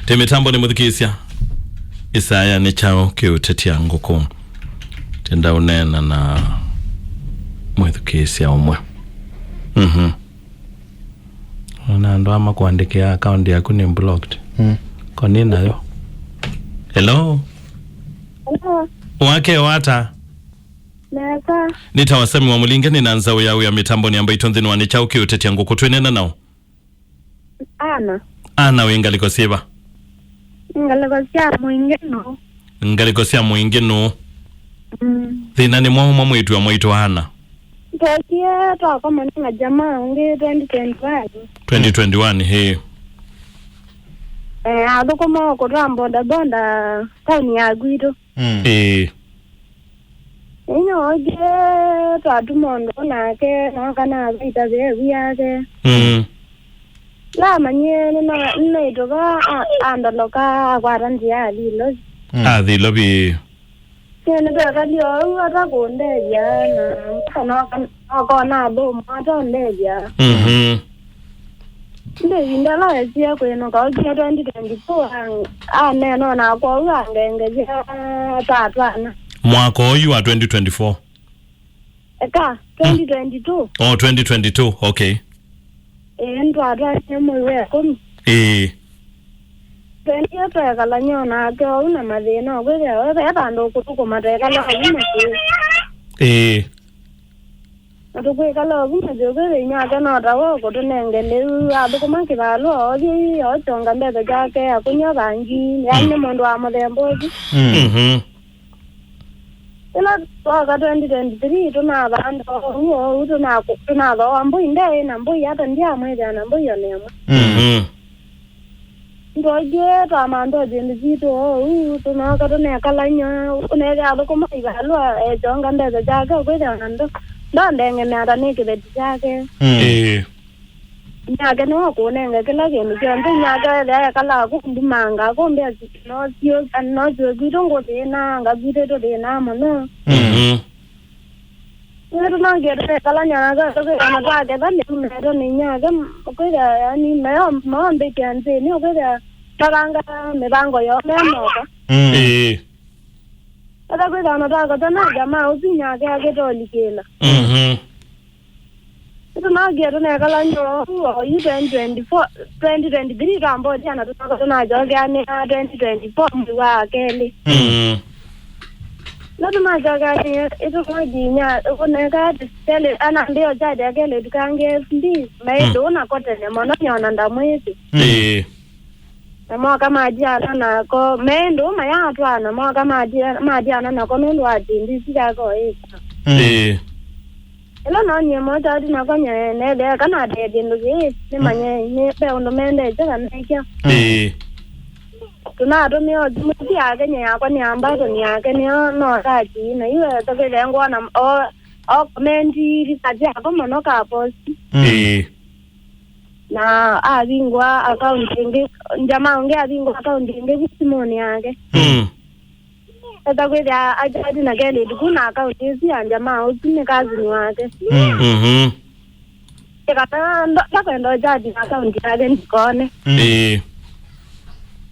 Temitambo ni muthikisia Isaya ni chao kiutetia nguku tenda unena na muthikisia umwe ona ndo ama kuandikia account yaku ni blocked kwa nini nayo. Hello wake wata Naka nitawasemi wa mulinge ni nanza ya mitambo ni ambayo itonzini wani chao kiutetia nguku tuenena nao Ana wengaliko siba ngaliko sia muingeno thina ni mwa mwitu wa mwitu Ana Tokia to kama ninga jamaa unge 2021 he ado kama ko rambo bonda tani ya guido Inyo oje to atumondo na ke no kana vita ze viake La manye no ito ka andalo ka kwaranti ya lilo dilo bi Kene beka liyo ata konde ya na ako na bo mata onde ya Nde indala esia kweno ka okia 2024 neno na kwa ngenge ya tatwana mwaka oyu wa 2024 Eka 2022 Oh 2022 okay Ndo atwa nyamwe komi Tenia peka la nyona ke una madena kwele ndo kutuko mateka la uma Atuko kala uma joge nya kana tawo ko tunengele adu kuma kibalo oji ochonga mbele jake akunya bangi yanne mondo amodemboji Ila toka 2023 tunabanda huo tunalo ambo inde na mbo yata ndia mweza na mbo yonema Ndoje tamando jindito tunaka tunekalanya unega ado kuma ibalo chonga mbele jake kweza ndo ndenge nada nikibeti jake Nyaga no kunenge kila kintu kyantu nyaga ya kala kundimanga kombe no sio no girongo tena ngabire to tena mono Nero na gere kala nyaga to ke amata ke dale mero ni nyaga ko ya yani mo ambe kyanze ni ko ya taranga mibango yo memo Ada ko na ta ko na jamaa usinya ke ake to likela Ito na gero na kala nyo yu 2023 rambo jana tuna joge ane 2024 mwa kele Nado na joga ni ito ko dinya ko na ka tele ana ndio jade kele dukange ndi maido na kote ne mono nyona ndamwezi Mo kama jana na ko mendo maya atwana mo kama jana na ko mendo ajindi sika ko Elo no nye moja di na kwenye nede kana de ndugi ni manye ni pe undo mende jaga nekia Tuna ado mi ojuti ake nye yako ni ambato ni ake ni no raji na iwe toke lengo na o komenti rikaji ako monoka aposti Na avingwa account inge njama unge avingwa account inge visimoni yake Ata kweda ajadi na gele dukuna account isi anjama usine kazi ni wake Kata ndo ajadi na account yake nikone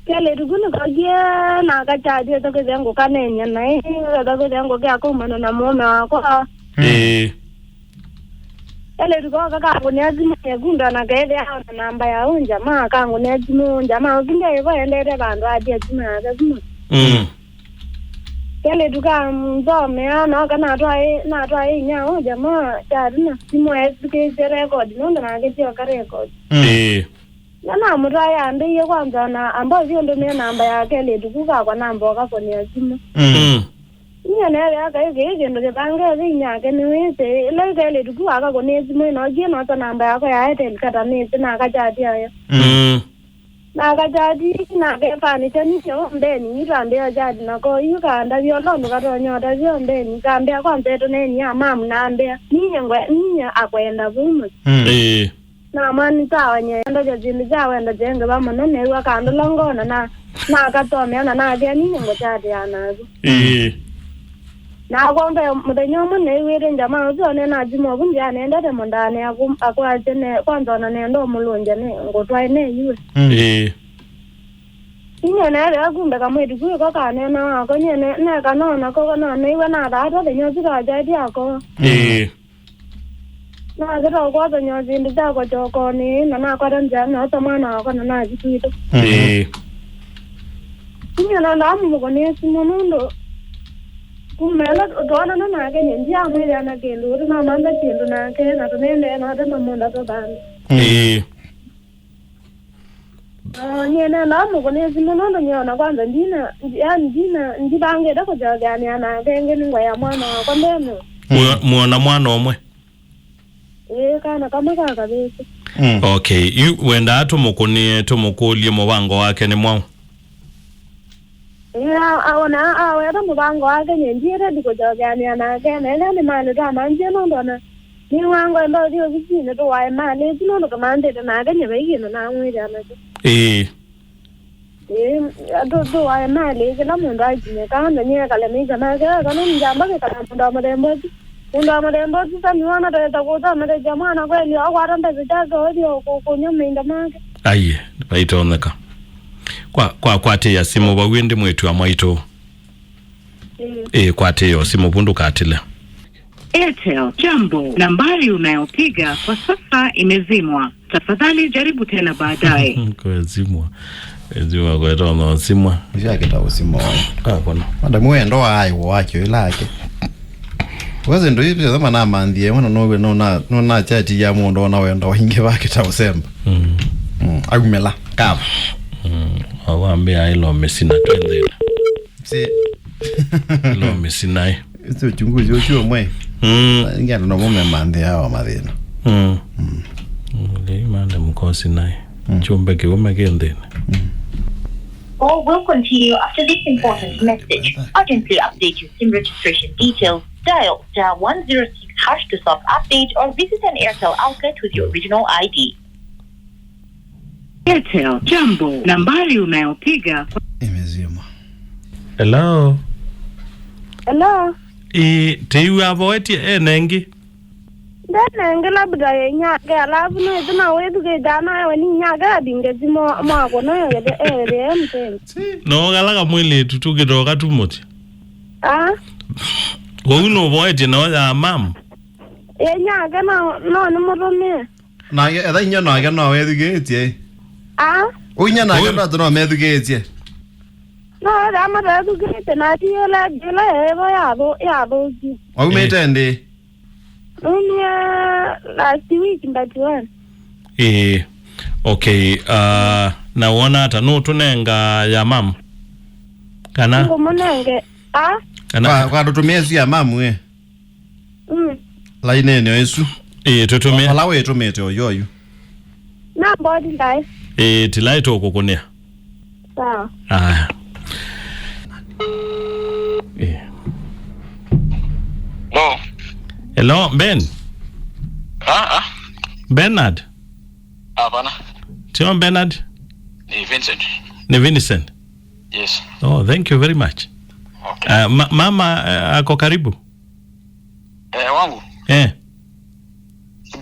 Kele dukuna kajia na kachadi ata kweda yangu kanenya na ata kweda yangu kia kumano na muome wako Kele dukuna kaka kunyazimu yagunda na kede hao na namba ya unjama kangu nezimu unjama ukinda yuko endere bandu adi azimu ya azimu Kele duka mzome na kana atwa nyao jamaa charina simu SK record ndo na ngeti ka record na mutaya ande ye kwanza na ambao sio ndo mimi namba ya kele duka kwa namba ka koni ya simu Nya na ya ka ege ndo bange zinya ke ni wese ile kele duka ka koni simu no je no ta namba yako ya Airtel kata ni na ka jadi ayo Na kajadi na kefani chani cho mbeni rande ya jadi na ko yuka nda violo ndo kato nyota vyo mbeni kambia kwa mteto neni ya mamu na ambia ninya akwenda vumu na mani tawa nye ndo jazili jawa ndo jenge vama nene uwa kando longona na katome ana na vya ninya ngo chadi ya nazu Na kwa mbe mtenyo mune uwere njama uzo nena jimo bunji ya nenda te mondane akwa jene kwanza na nendo mulunja ne ngotwa ene yue Inye na kumbe kama idugu ko kana na ko nye ne kana na ko na ne wa na da da nyo ji da ja dia ko. Na ga ko da nyo ji nda ko jo ko ni na ko dan ja na to ma na ko na ji tu. Inye na mu ko ne si mo ndo. Kumbe la do na ga nyen ja mu ya na ke lu na ma da ke lu na ke na to ne na da mo da to ban. Nyena na mu ko ne simu no nyona kwanza ndi bange da ko jaga ni ana genge ni ngwa ya mwana kwa mbeno muona mwana omwe kana kama kaka bese okay you wenda atumukuni tumukulie mubango wake ni mwa aona awera mubango wake nyendire diko jaga ni ana genge ni mali da manje no ndona ni wango ndo dio bisine to wa mali sino ndo kamande na ganye bayino na mwira na do wa mali kila mundu ajine kanda nye kala mija maga kana njamba ke kala mundu amarembo tamiwana ta kota mare jamana kweli awaranda vitazo odio ko nyuminda maga aye baitoneka kwa te ya simu bawende mwetu amaito kwa te yo simu bundu katile Airtel, jambo. Nambari unayopiga kwa sasa imezimwa. Tafadhali jaribu tena baadaye. Kwa zimwa. Zimwa kwa tono zimwa. Yake ta usimwa. Bona. Manda muendo wayo wake ilake. Waze ndo ile zama na mandie wana no na chati ya mundo na wenda wahinge bake ta usemba. Agumela kava. Awambia ilo mesina twende. Si ilo mesina. Ito chunguzi ocho mwe. Ngalo no mume mande hawa madina. Le mande mkosi naye. Chumbe kiume kiendene. Call will continue after this important message. Urgently update your SIM registration details. Dial *106# to self-update or visit an Airtel outlet with your original ID. Airtel, jambo. Nambari unayopiga imezima. Hello. Hello. Tiyu avoeti nengi. Nengi labda yenyaga alafu no tuna wetu ke dana wani nyaga dinge simo mako no ya mten. No galaga mwili tutuke doka tumoti. Uno voeti no ya mam. Yenyaga no ni motome. Na ya nya no ga no wetu ke tie. Unya na ga no medugetie. No, I'm not able to get an idea like ya bozi. O metende. Last week in that one. Okay, naona tanu tunenga ya mam. Kana? Kumunenge. Kana kwa tutumie ya mamu we. La ine ne Yesu. Tutumie. Ala we tumete oyoyo. Na body life. Tilai to kokonia. Sawa. No. Hello, Ben. Bernard. Hapana. Tio Bernard. Ni Vincent. Ni Vincent. Yes. Oh, thank you very much. Okay. Mama ako karibu. Wangu.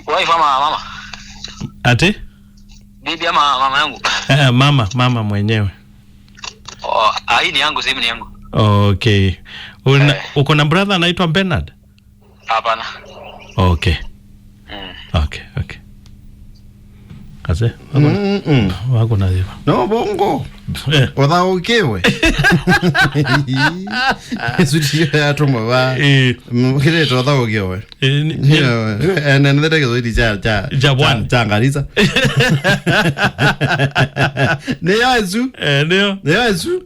Wife ama mama? Ate? Bibi ama mama yangu? Mama mwenyewe. Hii ni yangu, simu ni yangu. Okay. Uko na brother anaitwa Bernard? Hapana. Okay. Okay. Kaze? Wako na hiyo. No bongo. Oda ukewe. Suti ya tomo wa. Mkile to oda ukewe. Ene ndeke zo di ja bwan ngaliza. Ne yazu. Ne yazu.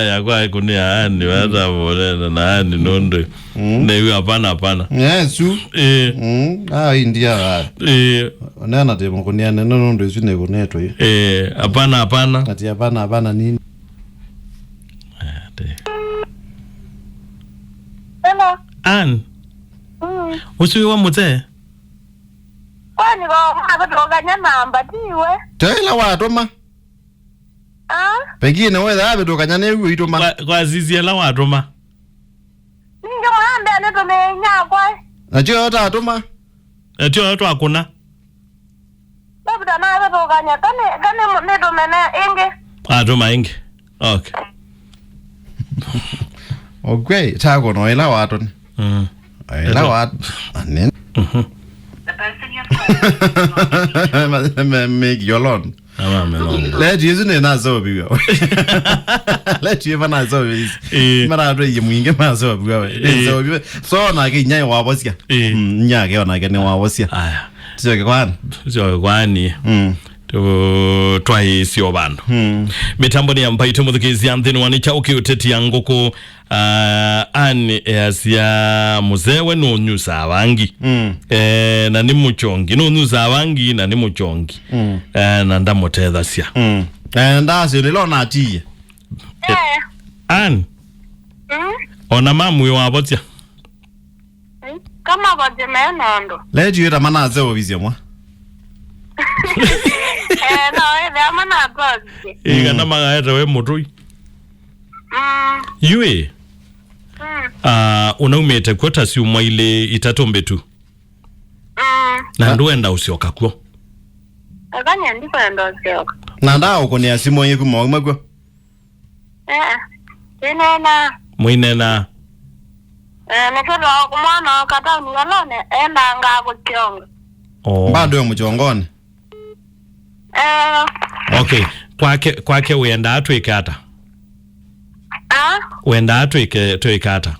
Ya kwa kunia ani wata bole na ani nondo. Ne hapana. Yazu. India. Nana te mkunia nondo isu ne kuneto. Hapana. Ati hapana nini? Hello. An. Usiwe mzee. Kwani kwa kutoka namba tiwe? Tela watoma. Pengine wewe dhabe tokanya newe itoma. Kwa zizi la watoma. Ninge mwambe anetomenya kwa. Achio hata atoma. Tio watu hakuna. Labda na tokanya kane netomene inge. Atoma inge. Okay. Okay, tago no ila watu ni. Ila watu. Anen. Make your lawn. Let you in a zombie. Let you even a zombie. Mara you mwinge mazo bwa. So na ke nya wa bosia. Nya ke ona ke ne wa bosia. Aya. So ke kwan. So kwani. To try sio bandu. Mitambo ni ambaito muthikizi anthini wanicha ukiuteti ya ngoko ani ya muzewe no nyusa wangi. Na ni muchongi no nyusa wangi na ni muchongi. Na ndamothetha cia. Ndacio ni lona ati. An. Ona mamu wa botia. Kama bote menondo. Let you ta mana zo bizia mwa. No, amana bote. Igana magaeta we mutui. Yue. Unaumete kwota si umwaile itatombe tu. Na nduenda usioka kuo. Aganya ndiko ndo usioka. Na nda uko ni asimo yeku mwa kwa. Inena. Mwinena. Nekero kumwana kata ngalone enda nga kuchonga. Bado yo mchongone. Okay, kwake uenda atwikata. Uenda atwikata.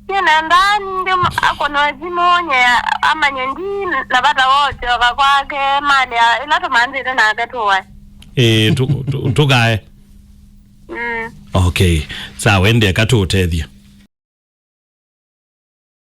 Yena ndani ndimo akona zimonye amanyendi nabata wote kwake mali ilato manzire na akatuwa. Tugae. Okay, sawa ende akatutethia.